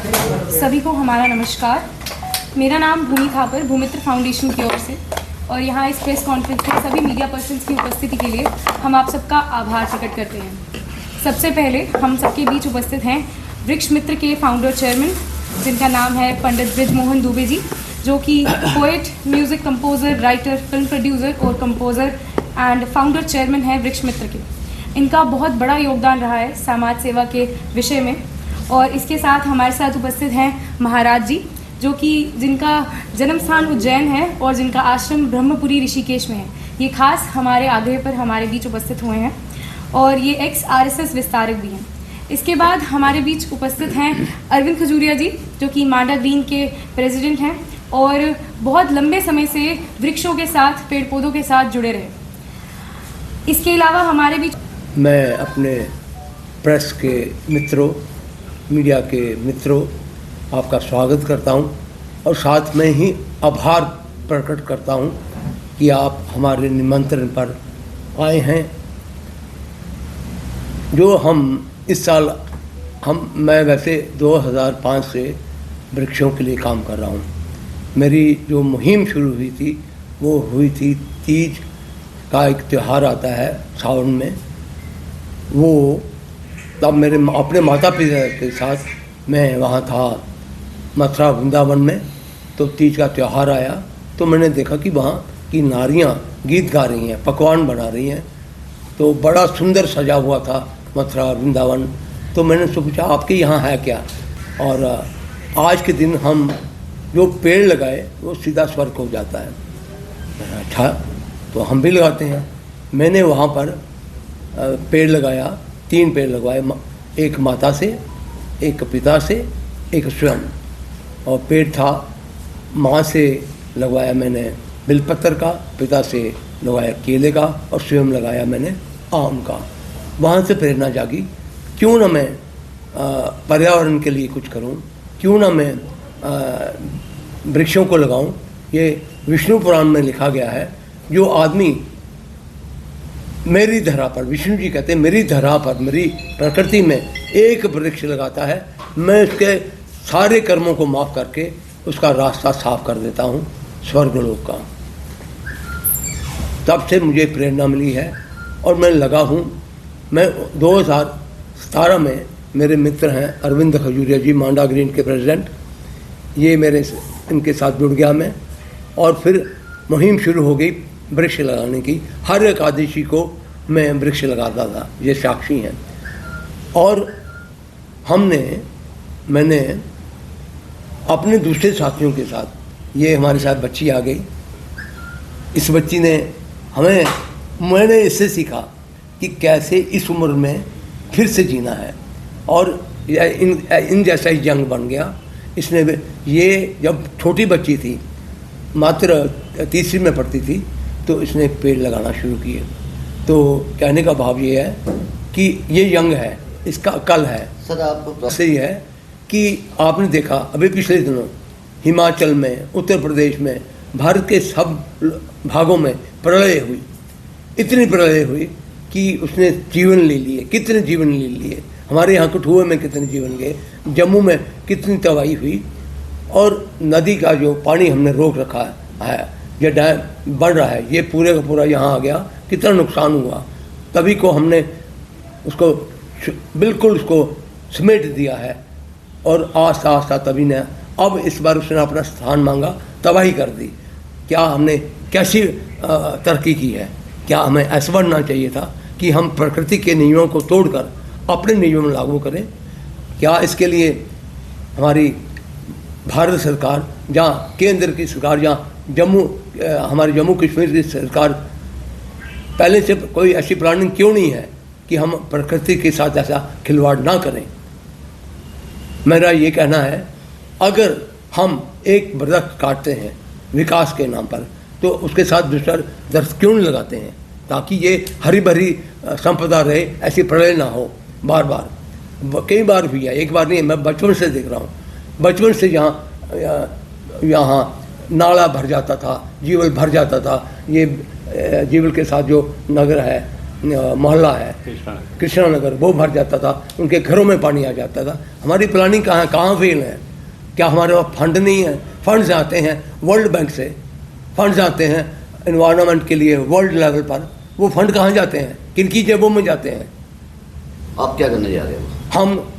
सभी को हमारा नमस्कार। मेरा नाम भूमि थापर भूमित्र फाउंडेशन की ओर से, और यहाँ इस प्रेस कॉन्फ्रेंस में सभी मीडिया पर्सन्स की उपस्थिति के लिए हम आप सबका आभार प्रकट करते हैं। सबसे पहले हम सबके बीच उपस्थित हैं वृक्ष मित्र के फाउंडर चेयरमैन, जिनका नाम है पंडित बृजमोहन दुबे जी, जो कि poet, music composer, writer, film producer और कंपोज़र एंड फाउंडर चेयरमैन है वृक्ष मित्र के। इनका बहुत बड़ा योगदान रहा है समाज सेवा के विषय में। और इसके साथ हमारे साथ उपस्थित हैं महाराज जी, जो कि जिनका जन्म स्थान उज्जैन है और जिनका आश्रम ब्रह्मपुरी ऋषिकेश में है। ये खास हमारे आग्रह पर हमारे बीच उपस्थित हुए हैं और ये एक्स RSS विस्तारक भी हैं। इसके बाद हमारे बीच उपस्थित हैं अरविंद खजूरिया जी, जो कि मांडा ग्रीन के प्रेसिडेंट हैं और बहुत लंबे समय से वृक्षों के साथ, पेड़ पौधों के साथ जुड़े रहे। इसके अलावा हमारे बीच मैं अपने प्रेस के मित्रों, मीडिया के मित्रों, आपका स्वागत करता हूं और साथ में ही आभार प्रकट करता हूं कि आप हमारे निमंत्रण पर आए हैं। जो हम इस साल मैं वैसे 2005 से वृक्षों के लिए काम कर रहा हूं। मेरी जो मुहिम शुरू हुई थी वो हुई थी तीज का एक त्यौहार आता है सावन में, वो तब मेरे अपने माता पिता के साथ मैं वहाँ था मथुरा वृंदावन में। तो तीज का त्यौहार आया तो मैंने देखा कि वहाँ की नारियाँ गीत गा रही हैं, पकवान बना रही हैं। तो बड़ा सुंदर सजा हुआ था मथुरा वृंदावन। तो मैंने सोचा आपके यहाँ है क्या। और आज के दिन हम जो पेड़ लगाए वो सीधा स्वर्ग हो जाता है। अच्छा, तो हम भी लगाते हैं। मैंने वहाँ पर पेड़ लगाया, 3 पेड़ लगवाए, एक माता से, एक पिता से, एक स्वयं। और पेड़ था, माँ से लगवाया मैंने बिलपत्र का, पिता से लगवाया केले का और स्वयं लगाया मैंने आम का। वहाँ से प्रेरणा जागी, क्यों ना मैं पर्यावरण के लिए कुछ करूँ, क्यों ना मैं वृक्षों को लगाऊँ। ये विष्णु पुराण में लिखा गया है, जो आदमी मेरी धरा पर, विष्णु जी कहते हैं मेरी धरा पर, मेरी प्रकृति में एक वृक्ष लगाता है, मैं उसके सारे कर्मों को माफ़ करके उसका रास्ता साफ कर देता हूँ स्वर्गलोक का। तब से मुझे प्रेरणा मिली है और मैं लगा हूँ। मैं 2017 में, मेरे मित्र हैं अरविंद खजूरिया जी, मांडा ग्रीन के प्रेसिडेंट, ये इनके साथ जुड़ गया मैं। और फिर मुहिम शुरू हो गई वृक्ष लगाने की। हर एकादशी को मैं वृक्ष लगाता था, ये साक्षी हैं। और मैंने अपने दूसरे साथियों के साथ, ये हमारे साथ बच्ची आ गई। इस बच्ची ने मैंने इससे सीखा कि कैसे इस उम्र में फिर से जीना है। और इन जैसा ही जंग बन गया। इसने ये जब छोटी बच्ची थी, मात्र 3री में पढ़ती थी, तो इसने पेड़ लगाना शुरू किए। तो कहने का भाव ये है कि ये यंग है, इसका कल है। सर, आपको सही है कि आपने देखा अभी पिछले दिनों हिमाचल में, उत्तर प्रदेश में, भारत के सब भागों में प्रलय हुई। इतनी प्रलय हुई कि उसने जीवन ले लिए। कितने जीवन ले लिए। हमारे यहाँ कठुआ में कितने जीवन गए, जम्मू में कितनी तबाही हुई। और नदी का जो पानी हमने रोक रखा है, ये डैम बढ़ रहा है, ये पूरे का पूरा यहाँ आ गया, कितना नुकसान हुआ। तभी को हमने उसको बिल्कुल उसको समेट दिया है। और आस्ता आस्ता तभी ने अब इस बार उसने अपना स्थान मांगा, तबाही कर दी। क्या हमने कैसी तरक्की की है। क्या हमें ऐसा बनना चाहिए था कि हम प्रकृति के नियमों को तोड़कर अपने नियमों में लागू करें। क्या इसके लिए हमारी भारत सरकार, जहाँ केंद्र की सरकार, जहाँ हमारे जम्मू कश्मीर की सरकार पहले से कोई ऐसी प्लानिंग क्यों नहीं है कि हम प्रकृति के साथ ऐसा खिलवाड़ ना करें। मेरा ये कहना है, अगर हम एक दरख्त काटते हैं विकास के नाम पर, तो उसके साथ दूसरा दरख्त क्यों नहीं लगाते हैं, ताकि ये हरी भरी संपदा रहे, ऐसी प्रलय ना हो। बार बार कई बार हुई है, एक बार नहीं, मैं बचपन से देख रहा हूँ। बचपन से यहाँ नाला भर जाता था, जीवल भर जाता था। ये जीवल के साथ जो नगर है मोहल्ला है कृष्णा नगर, वो भर जाता था, उनके घरों में पानी आ जाता था। हमारी प्लानिंग कहाँ फेल है? क्या हमारे पास फंड नहीं है? फंड्स आते हैं वर्ल्ड बैंक से, फंड्स आते हैं एनवायरनमेंट के लिए वर्ल्ड लेवल पर, वो फंड कहाँ जाते हैं? किनकी जेबों में जाते हैं? आप क्या करने जा रहे हो? हम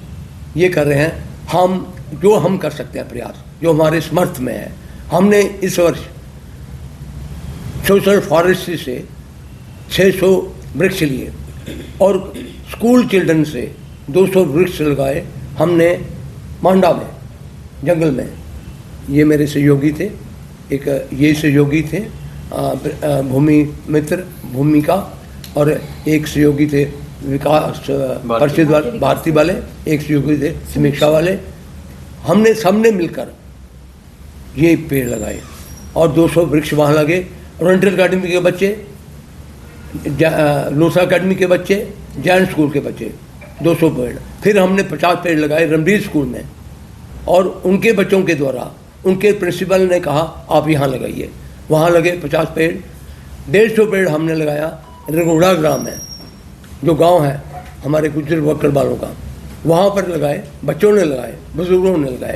ये कर रहे हैं, हम कर सकते हैं प्रयास, जो हमारे समर्थ में है। हमने इस वर्ष सोशल फॉरेस्ट्री से 600 वृक्ष लिए और स्कूल चिल्ड्रन से 200 वृक्ष लगाए हमने मांडा में, जंगल में। ये मेरे सहयोगी थे, एक ये सहयोगी थे भूमि मित्र भूमिका, और एक सहयोगी थे विकास परिषद वाले भारती वाले, एक सहयोगी थे समीक्षा वाले। हमने सबने मिलकर ये पेड़ लगाए और 200 वृक्ष वहाँ लगे। ओरिएंटल अकेडमी के बच्चे, लोसा अकेडमी के बच्चे, जैन स्कूल के बच्चे 200 पेड़। फिर हमने 50 पेड़ लगाए रणबीर स्कूल में, और उनके बच्चों के द्वारा उनके प्रिंसिपल ने कहा आप यहाँ लगाइए, वहाँ लगे 50 पेड़। 150 पेड़ हमने लगाया रघोड़ा ग्राम में, जो गांव है हमारे गुज्जर वक्कर वालों का, वहाँ पर लगाए, बच्चों ने लगाए, बुजुर्गों ने लगाए।